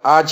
آج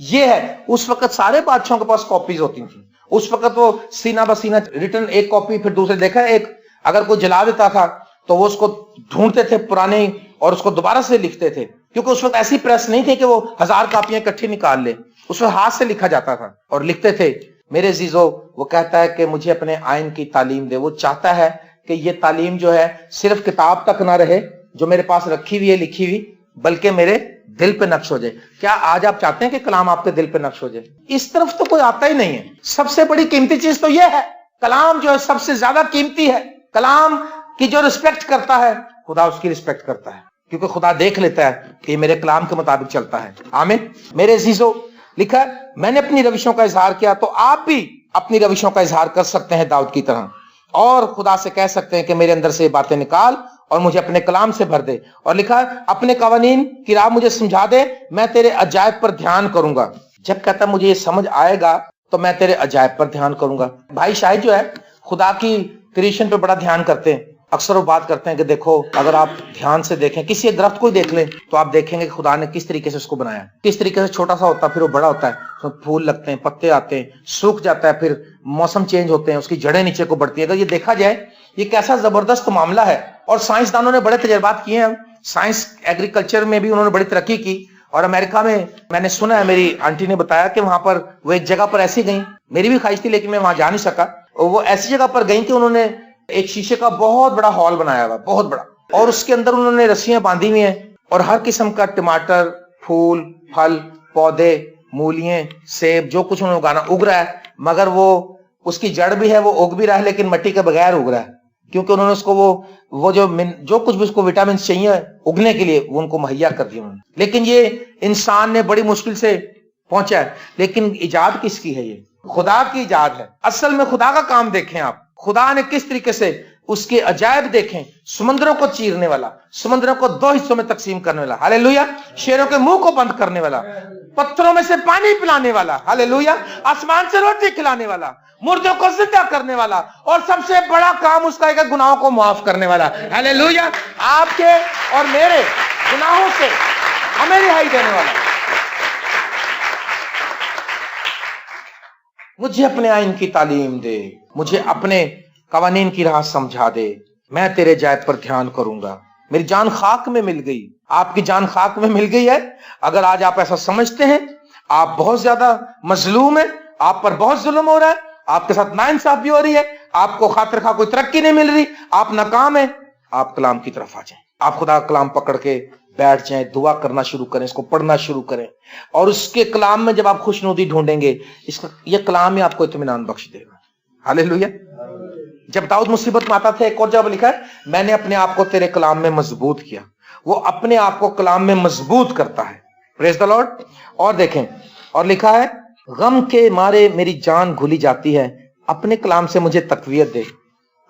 یہ ہے. اس وقت سارے بادشاہوں کے پاس کاپیز ہوتی تھیں. اس وقت وہ سینہ بسینہ ریٹن ایک کاپی پھر دوسرے دیکھا ایک اگر کوئی جلا دیتا تھا تو وہ اس کو ڈھونڈتے تھے پرانے اور اس کو دوبارہ سے لکھتے تھے, کیونکہ اس وقت ایسی پریس نہیں تھی کہ وہ 1000 کاپیاں اکٹھی نکال لے. اس وقت ہاتھ سے لکھا جاتا تھا اور لکھتے تھے. میرے عزیزو, وہ کہتا ہے کہ مجھے اپنے آئین کی تعلیم دے. وہ چاہتا ہے کہ یہ تعلیم جو ہے صرف کتاب تک نہ رہے جو میرے پاس رکھی ہوئی ہے لکھی ہوئی, بلکہ میرے دل پہ نقش ہو جائے. کیا آج آپ چاہتے ہیں کہ کلام آپ کے دل پہ نقش ہو جائے؟ اس طرف تو کوئی آتا ہی نہیں ہے. سب سے بڑی قیمتی چیز تو یہ ہے, کلام جو ہے سب سے زیادہ قیمتی ہے. کلام کی جو رسپیکٹ کرتا ہے خدا اس کی رسپیکٹ کرتا ہے, کیونکہ خدا دیکھ لیتا ہے کہ یہ میرے کلام کے مطابق چلتا ہے. آمین. میرے عزیزو, لکھا ہے میں نے اپنی روشوں کا اظہار کیا, تو آپ بھی اپنی روشوں کا اظہار کر سکتے ہیں داؤد کی طرح, اور خدا سے کہہ سکتے ہیں کہ میرے اندر سے یہ باتیں نکال اور مجھے اپنے کلام سے بھر دے. اور لکھا ہے اپنے قوانین کی راہ مجھے سمجھا دے, میں تیرے عجائب پر دھیان کروں گا. جب کہتا مجھے یہ سمجھ آئے گا تو میں تیرے عجائب پر دھیان کروں گا. بھائی شاہد جو ہے خدا کی کریشن پہ بڑا دھیان کرتے ہیں. اکثر وہ بات کرتے ہیں کہ دیکھو اگر آپ دھیان سے دیکھیں کسی ایک درخت کو ہی دیکھ لیں تو آپ دیکھیں گے کہ خدا نے کس طریقے سے اس کو بنایا, کس طریقے سے چھوٹا سا ہوتا ہے پھر وہ بڑا ہوتا ہے, اس میں پھول لگتے ہیں, پتے آتے ہیں, سوکھ جاتا ہے, پھر موسم چینج ہوتے ہیں, اس کی جڑیں نیچے کو بڑھتی ہیں. اگر یہ دیکھا جائے یہ کیسا زبردست معاملہ ہے. اور سائنسدانوں نے بڑے تجربات کیے ہیں. سائنس ایگریکلچر میں بھی انہوں نے بڑی ترقی کی. اور امریکہ میں نے سنا ہے, میری آنٹی نے بتایا کہ وہاں پر وہ ایک جگہ پر ایسی گئیں, میری بھی خواہش تھی لیکن میں وہاں جا نہیں سکا. وہ ایسی جگہ پر گئیں کہ انہوں نے ایک شیشے کا بہت بڑا ہال بنایا ہوا, بہت بڑا, اور اس کے اندر انہوں نے رسیاں باندھی ہوئی ہیں اور ہر قسم کا ٹماٹر, پھول, پھل, پودے, مولیاں, سیب, جو کچھ انہوں نے اگانا اگ رہا ہے, مگر وہ اس کی جڑ بھی ہے, وہ اگ بھی رہا ہے لیکن مٹی کے بغیر اگ رہا ہے, کیونکہ انہوں نے اس کو وہ جو کچھ بھی اس کو وٹامنس چاہیے اگنے کے لیے وہ ان کو مہیا کر دیا انہوں نے. لیکن یہ انسان نے بڑی مشکل سے پہنچا ہے. لیکن ایجاد کس کی ہے؟ یہ خدا کی ایجاد ہے. اصل میں خدا کا کام دیکھیں آپ, خدا نے کس طریقے سے اس کے عجائب دیکھیں. سمندروں کو چیرنے والا, سمندروں کو 2 حصوں میں تقسیم کرنے والا, ہاللیلویا, شیروں کے منہ کو بند کرنے والا, پتھروں میں سے پانی پلانے والا, ہاللیلویا, آسمان سے روٹی کھلانے والا, مردوں کو زندہ کرنے والا, اور سب سے بڑا کام اس کا ہے کہ گناہوں کو معاف کرنے والا. ہاللیلویا, آپ کے اور میرے گناہوں سے ہمیں رہائی دینے والا. مجھے اپنے آئین کی تعلیم دے, مجھے اپنے قوانین کی راہ سمجھا دے, میں تیرے جائب پر دھیان کروں گا. میری جان خاک میں مل گئی. آپ کی جان خاک میں مل گئی ہے. اگر آج آپ ایسا سمجھتے ہیں آپ بہت زیادہ مظلوم ہیں, آپ پر بہت ظلم ہو رہا ہے, آپ کے ساتھ ناانصافی ہو رہی ہے, آپ کو خاطر خواہ کوئی ترقی نہیں مل رہی, آپ ناکام ہیں, آپ کلام کی طرف آ جائیں. آپ خدا کا کلام پکڑ کے بیٹھ جائیں, دعا کرنا شروع کریں, اس کو پڑھنا شروع کریں, اور اس کے کلام میں جب آپ خوشنودی ڈھونڈیں گے یہ کلام ہی آپ کو اطمینان بخش دے گا. ہاللیلویا. جب داؤد مصیبت میں آتا تھا, ایک اور جگہ لکھا ہے میں نے اپنے آپ کو تیرے کلام میں مضبوط کیا. وہ اپنے آپ کو کلام میں مضبوط کرتا ہے. پریز دی لارڈ. اور دیکھیں, اور لکھا ہے غم کے مارے میری جان گھلی جاتی ہے, اپنے کلام سے مجھے تقویت دے.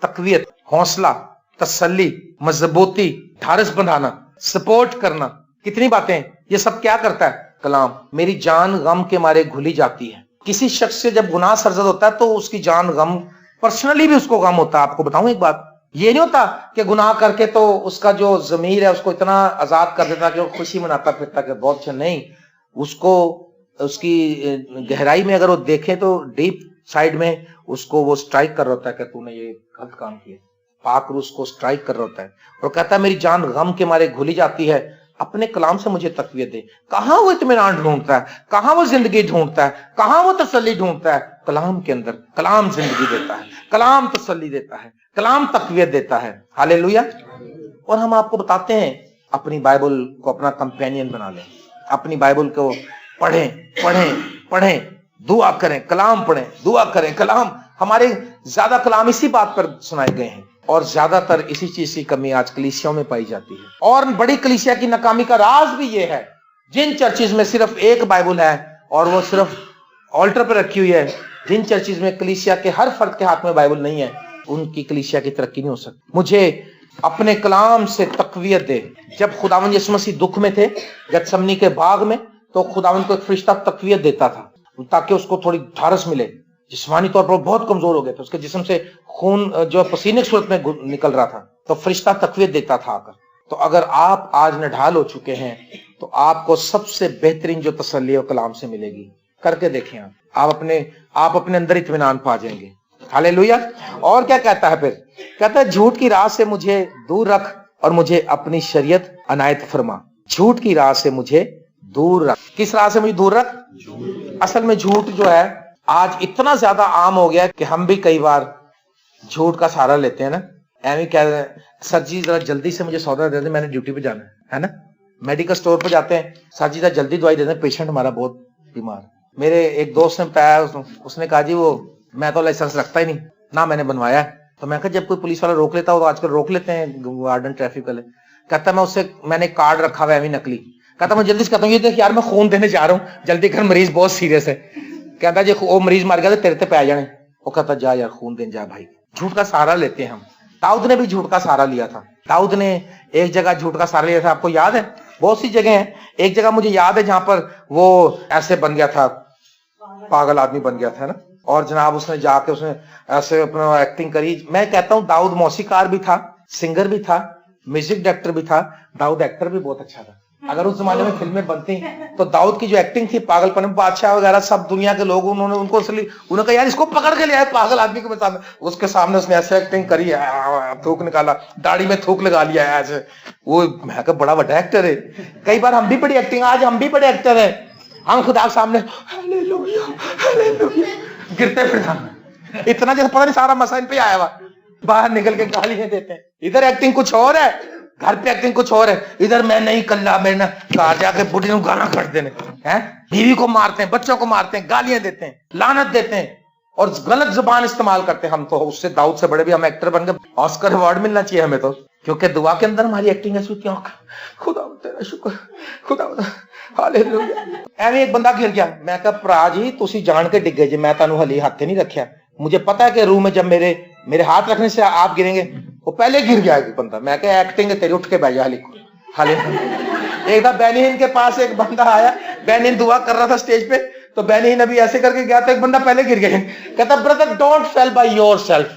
تقویت, حوصلہ, تسلی, مضبوطی, ڈھارس بندھانا, سپورٹ کرنا, کتنی باتیں. یہ سب کیا کرتا ہے؟ کلام. میری جان غم کے مارے گھلی جاتی ہے. کسی شخص سے جب گناہ سرزد ہوتا ہے تو اس کی جان غم, پرسنلی بھی اس کو غم ہوتا ہے. آپ کو بتاؤں ایک بات, یہ نہیں ہوتا کہ گناہ کر کے تو اس کا جو ضمیر ہے اس کو اتنا آزاد کر دیتا کہ وہ خوشی مناتا پھرتا کہ بہت اچھا. نہیں, اس کو اس کی گہرائی میں اگر وہ دیکھے تو ڈیپ سائڈ میں اس کو وہ سٹرائک کر رہا ہوتا ہے کہ تو نے یہ غلط کام کیا. پاک روح اس کو سٹرائک کر رہا ہوتا ہے اور کہتا ہے میری جان غم کے مارے گھلی جاتی ہے, اپنے کلام سے مجھے تقویت دے. کہاں وہ اطمینان ڈھونڈتا ہے, کہاں وہ زندگی ڈھونڈتا ہے, کہاں وہ تسلی ڈھونڈتا ہے؟ کلام کے اندر. کلام زندگی دیتا ہے, کلام تسلی دیتا ہے, کلام تقویت دیتا ہے. ہاللیلویا. اور ہم آپ کو بتاتے ہیں اپنی بائبل کو اپنا کمپینین بنا لیں, اپنی بائبل کو پڑھیں پڑھیں پڑھیں, دعا کریں, کلام پڑھیں, دعا کریں, کلام. ہمارے زیادہ کلام اسی بات پر سنائے گئے ہیں, اور زیادہ تر اسی چیز کی کمی آج کلیسیوں میں پائی جاتی ہے. اور بڑی کلیسیا کی ناکامی کا راز بھی یہ ہے, جن چرچز میں صرف ایک بائبل ہے اور وہ صرف آلٹر پہ رکھی ہوئی ہے, جن چرچز میں کلیسیا کے ہر فرد کے ہاتھ میں بائبل نہیں ہے, ان کی کلیسیا کی ترقی نہیں ہو سکتی. مجھے اپنے کلام سے تقویت دے. جب خداوند یسوع مسیح دکھ میں تھے گتسمنی کے باغ میں, تو خداوند کو ایک فرشتہ تقویت دیتا تھا تاکہ اس کو تھوڑی ڈھارس ملے. جسمانی طور پر بہت کمزور ہو گئے تھے, اس کے جسم سے خون جو پسینے کی صورت میں نکل رہا تھا, تو فرشتہ تقویت دیتا تھا آ کر. تو اگر آپ آج نڈھال ہو چکے ہیں تو آپ کو سب سے بہترین جو تسلی ہے کلام سے ملے گی. کر کے دیکھیں آپ اپنے اندر اطمینان پا جائیں گے. ہاللیلویا. اور کیا کہتا ہے پھر؟ کہتا ہے جھوٹ کی راہ سے مجھے دور رکھ اور مجھے اپنی شریعت عنایت فرما. جھوٹ کی راہ سے مجھے دور رکھ. کس راہ سے مجھے دور رکھ؟ اصل میں جھوٹ جو ہے آج اتنا زیادہ عام ہو گیا کہ ہم بھی کئی بار جھوٹ کا سہارا لیتے ہیں نا. ایویں کہہ رہے ہیں سر جی ذرا جلدی سے مجھے سودا دے دیں، میں نے ڈیوٹی پہ جانا ہے نا. میڈیکل سٹور پہ جاتے ہیں، سر جی ذرا جلدی دوائی دے دیں، پیشنٹ ہمارا بہت بیمار. میرے ایک دوست نے بتایا، اس نے کہا جی وہ میں تو لائسنس رکھتا ہی نہیں نہ میں نے بنوایا ہے. تو میں کہا جب کوئی پولیس والا روک لیتا ہو تو آج کل روک لیتے ہیں وارڈن ٹریفک والے. کہتا میں نے کارڈ رکھا ہوا ہے ایویں نکلی. کہتا میں جلدی سے کہتا ہوں یہ دیکھ یار میں خون دینے جا رہا ہوں جلدی کر مریض بہت سیریس ہے. کہتا جی وہ مریض مر گیا تو تیرے تے پہ آ جانے. وہ کہتا جا یار خون دین جا بھائی. جھوٹ کا سہارا لیتے ہیں ہم. داؤد نے بھی جھوٹ کا سہارا لیا تھا. داؤد نے ایک جگہ جھوٹ کا سہارا لیا تھا، آپ کو یاد ہے؟ بہت سی جگہ ہیں. ایک جگہ مجھے یاد ہے جہاں پر وہ ایسے بن گیا تھا، پاگل آدمی بن گیا تھا نا، اور جناب اس نے جا کے اس نے ایسے اپنا ایکٹنگ کری. میں کہتا ہوں داؤد موسیقار بھی تھا، سنگر بھی تھا، میوزک ڈائریکٹر بھی تھا. داؤد ایکٹر بھی بہت اچھا تھا. اگر اس زمانے میں فلمیں بنتی تو داؤد کی جو ایکٹنگ تھی، پاگل پن بادشاہ وغیرہ سب دنیا کے لوگ انہوں نے کہا یار اس کو پکڑ کے لے آئے پاگل آدمی کے سامنے. اس کے سامنے اس نے ایسے ایکٹنگ کری، تھوک نکالا، داڑھی میں تھوک لگا لیا ایسے. وہ میں کہ بڑا بڑا ایکٹر ہے. کئی بار ہم بھی بڑی ایکٹنگ، آج ہم بھی بڑے ایکٹر ہیں. ہم خدا کے سامنے گرتے پھر اتنا جیسے پتہ نہیں سارا مسائل پہ آیا ہوا، باہر نکل کے گالیاں دیتے ہیں. ادھر ایکٹنگ کچھ اور ہے، گھر پہ ایکٹنگ کچھ اور ہے. ادھر میں نہیں کلا میں نے کہا جا کے بڈھی کو گانا کٹ دینے ہیں، بیوی کو مارتے ہیں، بچوں کو مارتے ہیں، گالیاں دیتے ہیں، لعنت دیتے ہیں اور غلط زبان استعمال کرتے ہیں. ہم تو اس سے داؤد سے بڑے بھی ہم ایکٹر بن گئے. آسکر ایوارڈ ملنا چاہیے ہمیں تو، کیونکہ دعا کے اندر ہماری ایکٹنگ ایسی ہوتی ہے. خدا تیرا شکر، خدا ہاللیلویا. ایویں ایک بندہ گر گیا. میں کہا پرا جی تسی جان کے ڈگے جی، میں تانوں ہلی ہاتھ نہیں رکھیا. مجھے پتا ہے کہ روح میں جب میرے ہاتھ رکھنے سے آپ گریں گے. وہ پہلے گر گیا ایک بندہ. میں کہا ایکٹنگ ہے تیری، اٹھ کے بیٹھ جا ایک دفعہ بینین کے پاس ایک بندہ آیا، بینین دعا کر رہا تھا اسٹیج پہ، تو بینین ابھی ایسے کر کے گیا تو ایک بندہ پہلے گر گیا. کہتا brother don't feel by yourself.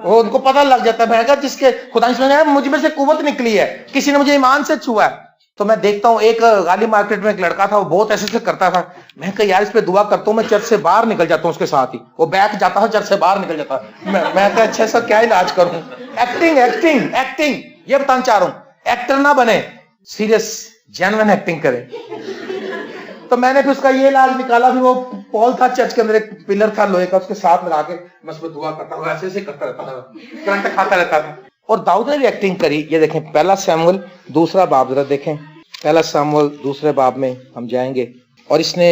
وہ ان کو پتہ لگ جاتا ہے. میں کہا جس کے خدا نے مجھ میں سے قوت نکلی ہے، کسی نے مجھے ایمان سے چھوا ہے. تو میں دیکھتا ہوں ایک غالی مارکیٹ میں ایک لڑکا تھا، وہ بہت ایسے سے کرتا تھا. میں کہا یار اس پہ دعا کرتا ہوں، میں چرچ سے باہر نکل جاتا ہوں اس کے ساتھ ہی. وہ بیٹھ جاتا تھا چرچ سے باہر نکل جاتا. میں کہا اچھا سر کیا علاج کروں؟ ایکٹنگ ایکٹنگ ایکٹنگ یہ بتانا چاہ رہا ہوں. ایکٹر نہ بنے، سیریس جینوین ایکٹنگ کرے. تو میں نے پھر اس کا یہ علاج نکالا. پھر وہ پول تھا چرچ کے اندر، ایک پلر تھا لوہے کا، اس کے ساتھ لگا کے میں اس پہ دعا کرتا ہوں، ایسے ایسے کرتا رہتا تھا، کرنٹ کھاتا رہتا تھا. اور داؤد نے بھی ایکٹنگ کری. یہ دیکھیں پہلا سیموئل دوسرا باب، ذرا دیکھیں پہلا سیموئل دوسرے باب میں ہم جائیں گے. اور اس نے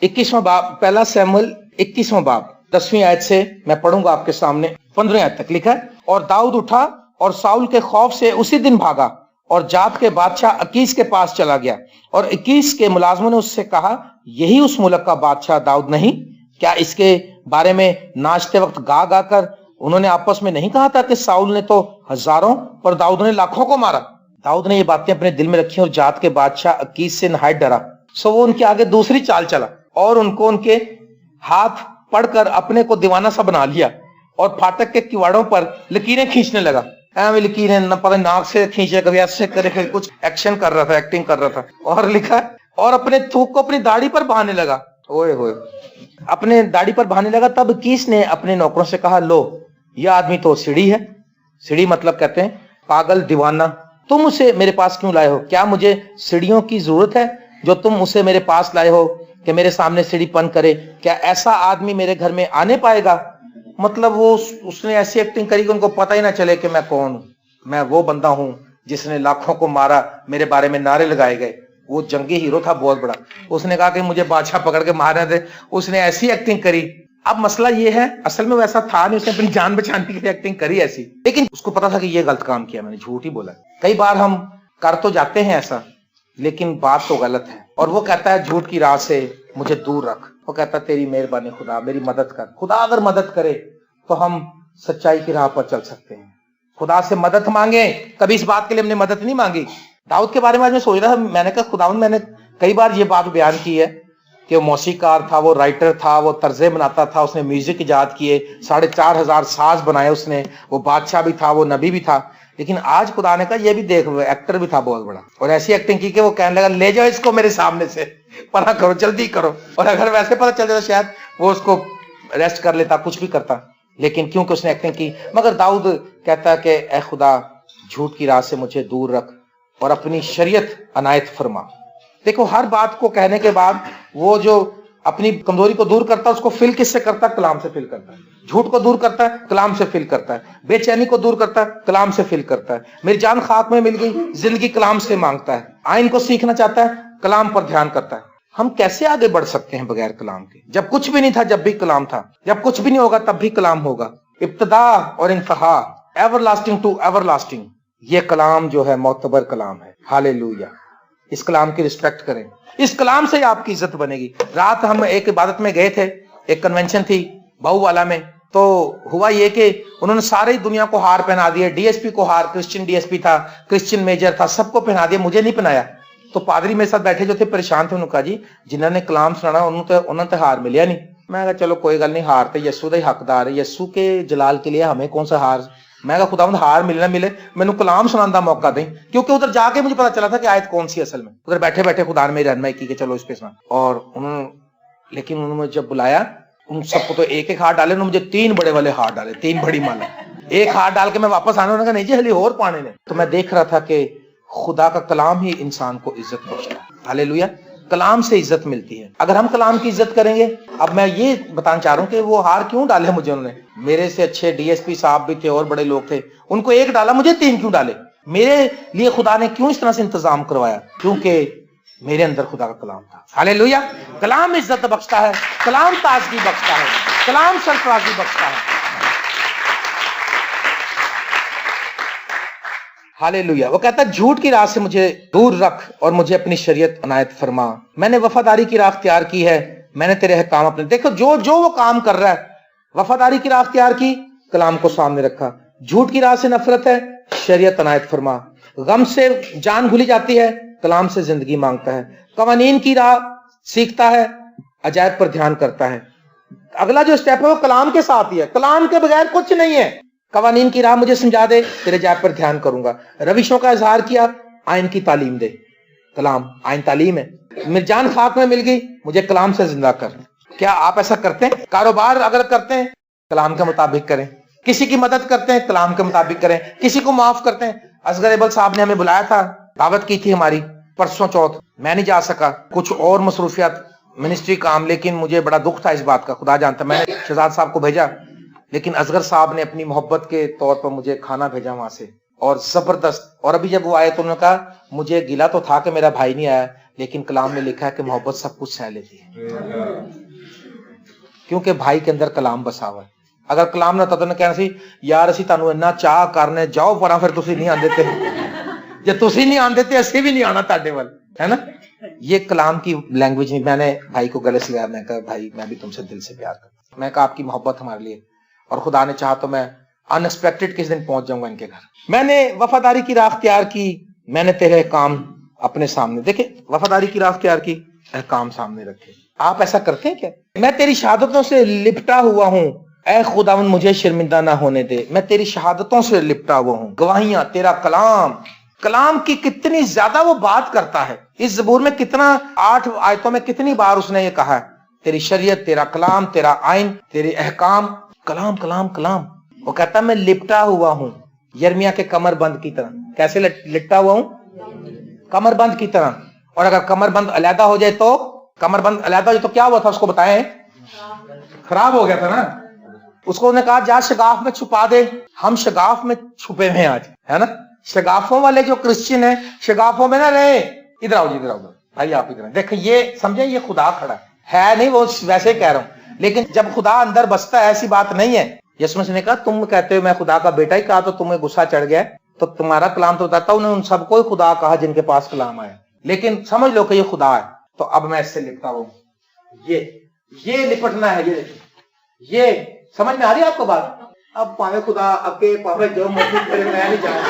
21واں باب، پہلا سیموئل 21واں باب 10ویں آیت سے میں پڑھوں گا آپ کے سامنے 15ویں آیت تک لکھا ہے. اور داؤد اٹھا اور ساؤل کے خوف سے اسی دن بھاگا اور جات کے بادشاہ اکیس کے پاس چلا گیا. اور اکیس کے ملازموں نے اس سے کہا یہی اس ملک کا بادشاہ داؤد نہیں کیا؟ اس کے بارے میں ناچتے وقت گا گا کر انہوں نے آپس میں نہیں کہا تھا کہ ساؤل نے تو ہزاروں پر داؤد نے لاکھوں کو مارا؟ داؤد نے یہ باتیں اپنے دل میں رکھی اور جات کے بادشاہ اکیس سے نہایت ڈرا. سو وہ ان کے آگے دوسری چال چلا اور ان کو ان کے ہاتھ پڑھ کر اپنے کو دیوانہ سا بنا لیا اور پھاٹک کے کواڑوں پر لکیریں کھینچنے لگا. لکیریں نہ پتہ ناک سے کھینچے، کبھی ایسے کرے، کبھی کچھ ایکشن کر رہا تھا، ایکٹنگ کر رہا تھا. اور لکھا اور اپنے تھوک کو اپنی داڑھی پر بہانے لگا. اوئے ہوئے اپنے داڑھی پر بہانے لگا. تب اکیس نے اپنے نوکروں سے کہا لو یہ آدمی تو سیڑھی ہے. سیڑھی مطلب کہتے ہیں پاگل، دیوانہ. تم اسے میرے پاس کیوں لائے ہو؟ کیا مجھے سیڑھیوں کی ضرورت ہے جو تم اسے میرے پاس لائے ہو کہ میرے سامنے سیڑھی پن کرے؟ کیا ایسا آدمی میرے گھر میں آنے پائے گا؟ مطلب وہ اس نے ایسی ایکٹنگ کری کہ ان کو پتہ ہی نہ چلے کہ میں کون ہوں. میں وہ بندہ ہوں جس نے لاکھوں کو مارا، میرے بارے میں نعرے لگائے گئے. وہ جنگی ہیرو تھا بہت بڑا. اس نے کہا کہ مجھے بادشاہ پکڑ کے مارنے دے. اس نے ایسی ایکٹنگ کری. اب مسئلہ یہ ہے اصل میں ویسا تھا نہیں، اس نے اپنی جان بچانے کے لیے ایکٹنگ کری ایسی، لیکن اس کو پتا تھا کہ یہ غلط کام کیا، میں نے جھوٹ ہی بولا. کئی بار ہم کر تو جاتے ہیں ایسا، لیکن بات تو غلط ہے. اور وہ کہتا ہے جھوٹ کی راہ سے مجھے دور رکھ. وہ کہتا ہے تیری مہربانی خدا، میری مدد کر. خدا اگر مدد کرے تو ہم سچائی کی راہ پر چل سکتے ہیں. خدا سے مدد مانگیں. کبھی اس بات کے لیے ہم نے مدد نہیں مانگی. داؤد کے بارے میں آج میں سوچ رہا تھا، میں نے کہا خداوند، میں نے کئی بار یہ بات بیان کی ہے کہ وہ موسیقار تھا، وہ رائٹر تھا، وہ طرزیں بناتا تھا، اس نے میوزک ایجاد کیے، 4,500 ساز بنائے اس نے، وہ بادشاہ بھی تھا، وہ نبی بھی تھا. لیکن آج خدا نے کہا یہ بھی دیکھ، ایکٹر بھی تھا بہت بڑا، اور ایسی ایکٹنگ کی کہ وہ کہنے لگا لے جاؤ اس کو میرے سامنے سے، پناہ کرو جلدی کرو. اور اگر ویسے پتہ چل جاتا شاید وہ اس کو ریسٹ کر لیتا، کچھ بھی کرتا، لیکن کیونکہ اس نے ایکٹنگ کی. مگر داؤد کہتا ہے کہ اے خدا جھوٹ کی راہ سے مجھے دور رکھ اور اپنی شریعت عنایت فرما. دیکھو ہر بات کو کہنے کے بعد وہ جو اپنی کمزوری کو دور کرتا ہے اس کو فل کس سے کرتا ہے؟ کلام سے فل کرتا ہے. جھوٹ کو دور کرتا ہے، کلام سے فل کرتا ہے. بے چینی کو دور کرتا ہے، کلام سے فل کرتا ہے. میری جان خاک میں مل گئی، زندگی کلام سے مانگتا ہے. آئین کو سیکھنا چاہتا ہے، کلام پر دھیان کرتا ہے. ہم کیسے آگے بڑھ سکتے ہیں بغیر کلام کے؟ جب کچھ بھی نہیں تھا جب بھی کلام تھا، جب کچھ بھی نہیں ہوگا تب بھی کلام ہوگا. ابتدا اور انتہا، everlasting to everlasting, یہ کلام جو ہے معتبر کلام ہے. ہاللیلویہ. اس کلام کی رسپیکٹ کریں، اس کلام سے آپ کی عزت بنے گی. رات ہم ایک عبادت میں گئے تھے، ایک کنونشن تھی بہو والا میں. تو ہوا یہ کہ انہوں نے ساری دنیا کو ہار پہنا دیا. ڈی ایس پی کو ہار، کرسچن ڈی ایس پی تھا، کرسچن میجر تھا، سب کو پہنا دیا، مجھے نہیں پہنایا. تو پادری میرے ساتھ بیٹھے جو تھے پریشان تھے. انہوں نے کہا جی جنہوں نے کلام سنانا انہوں نے ہار ملیا نہیں. میں کہا چلو کوئی گل نہیں، ہار تے یسو دا ہی حقدار ہے، یسو کے جلال کے لیے ہمیں کون سا ہار. میں کہا خداوند ہار ملے نہ ملے مینوں کلام سنانے دا موقع دیں. کیونکہ ادھر جا کے مجھے پتا چلا تھا کہ آیت کون سی اصل میں. ادھر بیٹھے بیٹھے خدا نے میری رہنمائی کی کہ چلو اس پہ سنا. اور لیکن انہوں نے جب بلایا ان سب کو تو ایک ایک ہار ڈالے، انہوں نے مجھے 3 بڑے والے ہار ڈالے، 3 بڑی مالا. ایک ہار ڈال کے میں واپس آنے، انہوں نے کہا نہیں جی ہلی اور پانے نے. تو میں دیکھ رہا تھا کہ خدا کا کلام ہی انسان کو عزت بخشتا ہے. ہاللیلویہ. کلام سے عزت ملتی ہے اگر ہم کلام کی عزت کریں گے. اب میں یہ بتانا چاہ رہا ہوں کہ وہ ہار کیوں ڈالے مجھے انہوں نے. میرے سے اچھے ڈی ایس پی صاحب بھی تھے اور بڑے لوگ تھے، ان کو 1 ڈالا، مجھے 3 کیوں ڈالے؟ میرے لیے خدا نے کیوں اس طرح سے انتظام کروایا؟ کیونکہ میرے اندر خدا کا کلام تھا. ہاللیلویہ. کلام عزت بخشتا ہے، کلام تازگی بخشتا ہے، کلام سرفرازی بخشتا ہے. ہاللیلویہ. وہ کہتا ہے جھوٹ کی راہ سے مجھے دور رکھ اور مجھے اپنی شریعت عنایت فرما. میں نے وفاداری کی راہ اختیار کی ہے، میں نے تیرے احکام اپنے. دیکھو جو وہ کام کر رہا ہے، وفاداری کی راہ اختیار کی، کلام کو سامنے رکھا. جھوٹ کی راہ سے نفرت ہے، شریعت عنایت فرما. غم سے جان بھولی جاتی ہے، کلام سے زندگی مانگتا ہے. قوانین کی راہ سیکھتا ہے، عجائب پر دھیان کرتا ہے. اگلا جو اسٹیپ ہے وہ کلام کے ساتھ ہی ہے، کلام کے بغیر کچھ نہیں ہے. قوانین کی راہ مجھے سمجھا دے، تیرے عجائب پر دھیان کروں گا. روشوں کا اظہار کیا، آئین کی تعلیم دے. کلام آئین تعلیم ہے. میری جان خاک میں مل گئی، مجھے کلام سے زندہ کر. کیا آپ ایسا کرتے ہیں؟ کاروبار اگر کرتے ہیں کلام کے مطابق کریں. کسی کی مدد کرتے ہیں کلام کے مطابق کریں. کسی کو معاف کرتے ہیں. اصغر ایبل صاحب نے ہمیں بلایا تھا، دعوت کی تھی ہماری پرسوں چوتھ، میں نہیں جا سکا، کچھ اور مصروفیات منسٹری کام. لیکن مجھے بڑا دکھ تھا اس بات کا، خدا جانتا. میں نے شہزاد صاحب کو بھیجا، لیکن اصغر صاحب نے اپنی محبت کے طور پر مجھے کھانا بھیجا وہاں سے، اور زبردست. اور ابھی جب وہ آئے تو انہوں نے کہا مجھے گلا تو تھا کہ میرا بھائی نہیں آیا، لیکن کلام میں لکھا ہے کہ محبت سب کچھ سہ لیتی ہے، کیونکہ بھائی کے اندر کلام بسا ہوا ہے. اگر کلام نہ تھا تو کہنا سی یار اسی تانوں اتنا چاہ کرنے جاؤ پراں، پھر تسی نہیں آندے تے، جے تسی نہیں آندے تے اسی بھی نہیں آنا تاڈے ول، ہے نا. یہ کلام کی لینگویج نہیں. میں نے بھائی کو گلے سے لگایا، میں کہا بھائی میں بھی تم سے دل سے پیار کرتا ہوں. میں کہا آپ کی محبت ہمارے لیے، اور خدا نے چاہا تو میں ان ایکسپیکٹڈ کس دن پہنچ جاؤں گا ان کے گھر. میں نے وفاداری کی راہ اختیار کی، میں نے تیرے کام اپنے سامنے. دیکھیں وفاداری کی راہ اختیار کی، احکام سامنے رکھے. آپ ایسا کرتے ہیں کیا؟ میں تیری شہادتوں سے لپٹا ہوا ہوں، اے خداوند مجھے شرمندہ نہ ہونے دے. میں تیری شہادتوں سے لپٹا ہوا ہوں. گواہیاں، تیرا کلام، کلام کی کتنی زیادہ وہ بات کرتا ہے. اس زبور میں کتنا 8 آیتوں میں کتنی بار اس نے یہ کہا ہے تیری شریعت، تیرا کلام، تیرا آئین، تیرے احکام. کلام کلام کلام. وہ کہتا ہے میں لپٹا ہوا ہوں یرمیا کے کمر بند کی طرح. کیسے لپٹا ہوا ہوں؟ کمر بند کی طرح. اور اگر کمر بند علیحدہ ہو جائے تو، کمر بند علیحدہ ہو جائے تو کیا ہوا تھا اس کو بتائیں؟ خراب ہو گیا تھا نا. اس کو انہوں نے کہا جا شگاف میں چھپا دے. ہم شگاف میں چھپے ہوئے ہیں آج، ہے نا. شگافوں والے جو کرسچن ہیں شگافوں میں نہ رہے. ادھر آؤ جی، ادھر آؤ بھائی، آپ ادھر دیکھیں. یہ سمجھیں یہ خدا کھڑا ہے نہیں، وہ ویسے کہہ رہا ہوں. لیکن جب خدا اندر بستا ہے ایسی بات نہیں ہے. یسوع مسیح نے کہا تم کہتے ہو میں خدا کا بیٹا ہی کہا تو تمہیں غصہ چڑھ گیا، تو تمہارا کلام تو بتاتا انہوں نے ان سب کو ہی خدا کہا جن کے پاس کلام آیا، لیکن سمجھ لو کہ یہ خدا ہے. تو اب میں اس سے لپٹا ہوں. یہ لپٹنا ہے. یہ سمجھ میں آ رہی ہے آپ کو بات؟ اب پاوے خدا اکے پاوے جو مرضی کرے، میں نہیں جاؤں،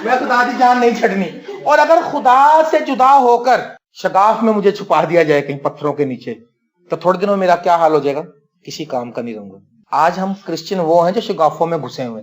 میں خدا کی جان نہیں چھڑنی. اور اگر خدا سے جدا ہو کر شگاف میں مجھے چھپا دیا جائے کہیں پتھروں کے نیچے، تو تھوڑے دنوں میرا کیا حال ہو جائے گا؟ کسی کام کا نہیں رہوں گا. آج ہم کرسچن وہ ہیں جو شگافوں میں گھسے ہوئے.